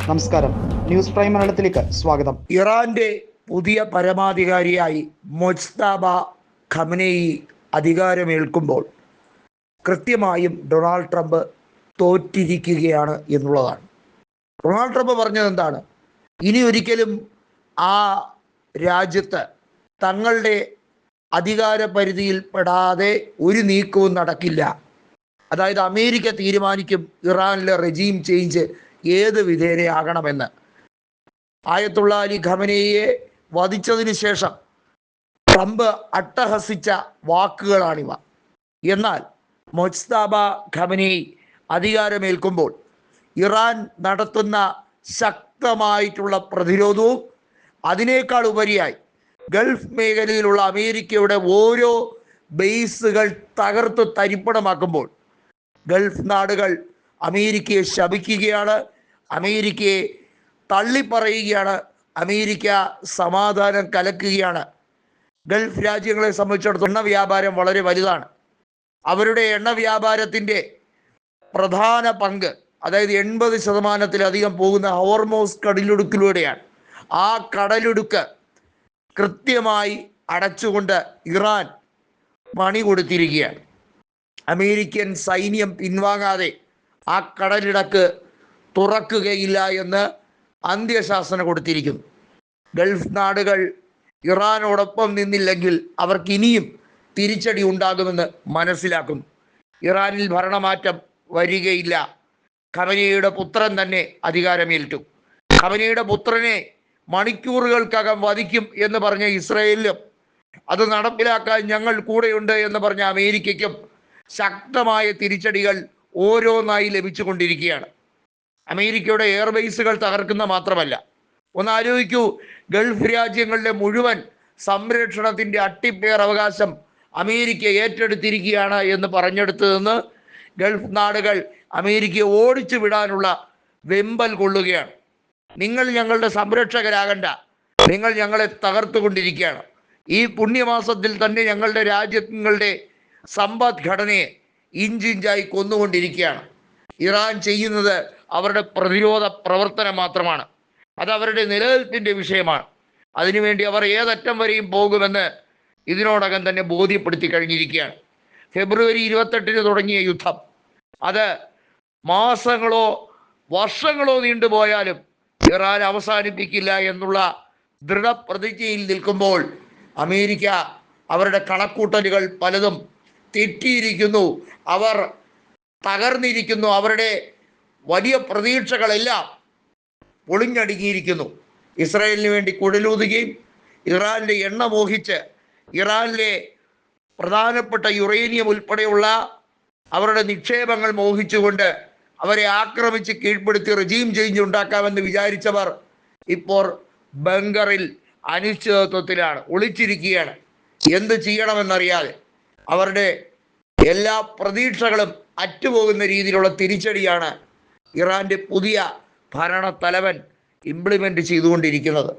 നമസ്കാരം, news prime മലയാളത്തിലേക്ക് സ്വാഗതം. ഇറാന്റെ പുതിയ പരമാധികാരിയായി മൊജ്തബ ഖമനേയി അധികാരമേൽക്കുമ്പോൾ കൃത്യമായും ഡൊണാൾഡ് ട്രംപ് തോറ്റിരിക്കുകയാണ് എന്നുള്ളതാണ്. ഡൊണാൾഡ് ട്രംപ് പറഞ്ഞത് എന്താണ്? ഇനി ഒരിക്കലും ആ രാജ്യത്ത് തങ്ങളുടെ അധികാര പരിധിയിൽ പെടാതെ ഒരു നീക്കവും നടക്കില്ല. അതായത് അമേരിക്ക തീരുമാനിക്കും ഇറാനിലെ റെജീം ചേഞ്ച് ഏത് വിധേനയാകണമെന്ന്. ആയത്തുള്ള അലി ഖമനേയിയെ വധിച്ചതിന് ശേഷം ട്രംപ് അട്ടഹസിച്ച വാക്കുകളാണിവ. എന്നാൽ മൊജ്തബ ഖമനേയി അധികാരമേൽക്കുമ്പോൾ ഇറാൻ നടത്തുന്ന ശക്തമായിട്ടുള്ള പ്രതിരോധവും അതിനേക്കാൾ ഉപരിയായി ഗൾഫ് മേഖലയിലുള്ള അമേരിക്കയുടെ ഓരോ ബേസുകൾ തകർത്ത് തരിപ്പണമാക്കുമ്പോൾ ഗൾഫ് നാടുകൾ അമേരിക്കയെ ശപിക്കുകയാണ്, അമേരിക്കയെ തള്ളിപ്പറയുകയാണ്, അമേരിക്ക സമാധാനം കലക്കുകയാണ്. ഗൾഫ് രാജ്യങ്ങളെ സംബന്ധിച്ചിടത്തോളം എണ്ണ വ്യാപാരം വളരെ വലുതാണ്. അവരുടെ എണ്ണ വ്യാപാരത്തിൻ്റെ പ്രധാന പങ്ക്, അതായത് 80% പോകുന്ന ഹോർമോസ് കടലിടുക്കിലൂടെയാണ്. ആ കടലിടുക്ക് കൃത്യമായി അടച്ചുകൊണ്ട് ഇറാൻ പണി കൊടുത്തിരിക്കുകയാണ്. അമേരിക്കൻ സൈന്യം പിൻവാങ്ങാതെ ആ കടലിടക്ക് തുറക്കുകയില്ല എന്ന് അന്ത്യശാസന കൊടുത്തിരിക്കുന്നു. ഗൾഫ് നാടുകൾ ഇറാനോടൊപ്പം നിന്നില്ലെങ്കിൽ അവർക്ക് ഇനിയും തിരിച്ചടി ഉണ്ടാകുമെന്ന് മനസ്സിലാക്കുന്നു. ഇറാനിൽ ഭരണമാറ്റം വരികയില്ല. ഖമനേയിയുടെ പുത്രൻ തന്നെ അധികാരമേറ്റു. ഖമനേയിയുടെ പുത്രനെ മണിക്കൂറുകൾക്കകം വധിക്കും എന്ന് പറഞ്ഞ ഇസ്രയേലിലും അത് നടപ്പിലാക്കാൻ ഞങ്ങൾ കൂടെയുണ്ട് എന്ന് പറഞ്ഞ അമേരിക്കയ്ക്കും ശക്തമായ തിരിച്ചടികൾ ഓരോന്നായി ലഭിച്ചുകൊണ്ടിരിക്കുകയാണ്. അമേരിക്കയുടെ എയർബേസുകൾ തകർക്കുന്ന മാത്രമല്ല, ഒന്ന് ആലോചിക്കൂ, ഗൾഫ് രാജ്യങ്ങളിലെ മുഴുവൻ സംരക്ഷണത്തിൻ്റെ അട്ടിപ്പേർ അവകാശം അമേരിക്ക ഏറ്റെടുത്തിരിക്കുകയാണ് എന്ന് പറഞ്ഞെടുത്ത് നിന്ന് ഗൾഫ് നാടുകൾ അമേരിക്കയെ ഓടിച്ചു വിടാനുള്ള വെമ്പൽ കൊള്ളുകയാണ്. നിങ്ങൾ ഞങ്ങളുടെ സംരക്ഷകരാകണ്ട, നിങ്ങൾ ഞങ്ങളെ തകർത്തുകൊണ്ടിരിക്കുകയാണ്. ഈ പുണ്യമാസത്തിൽ തന്നെ ഞങ്ങളുടെ രാജ്യങ്ങളുടെ സമ്പദ്ഘടനയെ ഇഞ്ചിഞ്ചായി കൊന്നുകൊണ്ടിരിക്കുകയാണ്. ഇറാൻ ചെയ്യുന്നത് അവരുടെ പ്രതിരോധ പ്രവർത്തനം മാത്രമാണ്. അത് അവരുടെ നിലനിൽപ്പിൻ്റെ വിഷയമാണ്. അതിനുവേണ്ടി അവർ ഏതറ്റം വരെയും പോകുമെന്ന് ഇതിനോടകം തന്നെ ബോധ്യപ്പെടുത്തി കഴിഞ്ഞിരിക്കുകയാണ്. ഫെബ്രുവരി 28 തുടങ്ങിയ യുദ്ധം അത് മാസങ്ങളോ വർഷങ്ങളോ നീണ്ടുപോയാലും ഇറാൻ അവസാനിപ്പിക്കില്ല എന്നുള്ള ദൃഢപ്രതിജ്ഞയിൽ നിൽക്കുമ്പോൾ അമേരിക്ക അവരുടെ കണക്കൂട്ടലുകൾ പലതും തെറ്റിയിരിക്കുന്നു, അവർ തകർന്നിരിക്കുന്നു, അവരുടെ വലിയ പ്രതീക്ഷകളെല്ലാം പൊളിഞ്ഞടുങ്ങിയിരിക്കുന്നു. ഇസ്രായേലിന് വേണ്ടി കുഴലൂതുകയും ഇറാനിലെ എണ്ണ മോഹിച്ച് ഇറാനിലെ പ്രധാനപ്പെട്ട യുറേനിയം ഉൾപ്പെടെയുള്ള അവരുടെ നിക്ഷേപങ്ങൾ മോഹിച്ചുകൊണ്ട് അവരെ ആക്രമിച്ച് കീഴ്പ്പെടുത്തി റെജീം ചേഞ്ച് ഉണ്ടാക്കാമെന്ന് വിചാരിച്ചവർ ഇപ്പോൾ ബങ്കറിൽ അനിശ്ചിതത്വത്തിലാണ്, ഒളിച്ചിരിക്കുകയാണ്. എന്ത് ചെയ്യണമെന്നറിയാതെ അവരുടെ എല്ലാ പ്രതീക്ഷകളും അറ്റുപോകുന്ന രീതിയിലുള്ള തിരിച്ചടിയാണ് ഇറാൻ്റെ പുതിയ ഭരണത്തലവൻ ഇംപ്ലിമെൻ്റ് ചെയ്തുകൊണ്ടിരിക്കുന്നത്.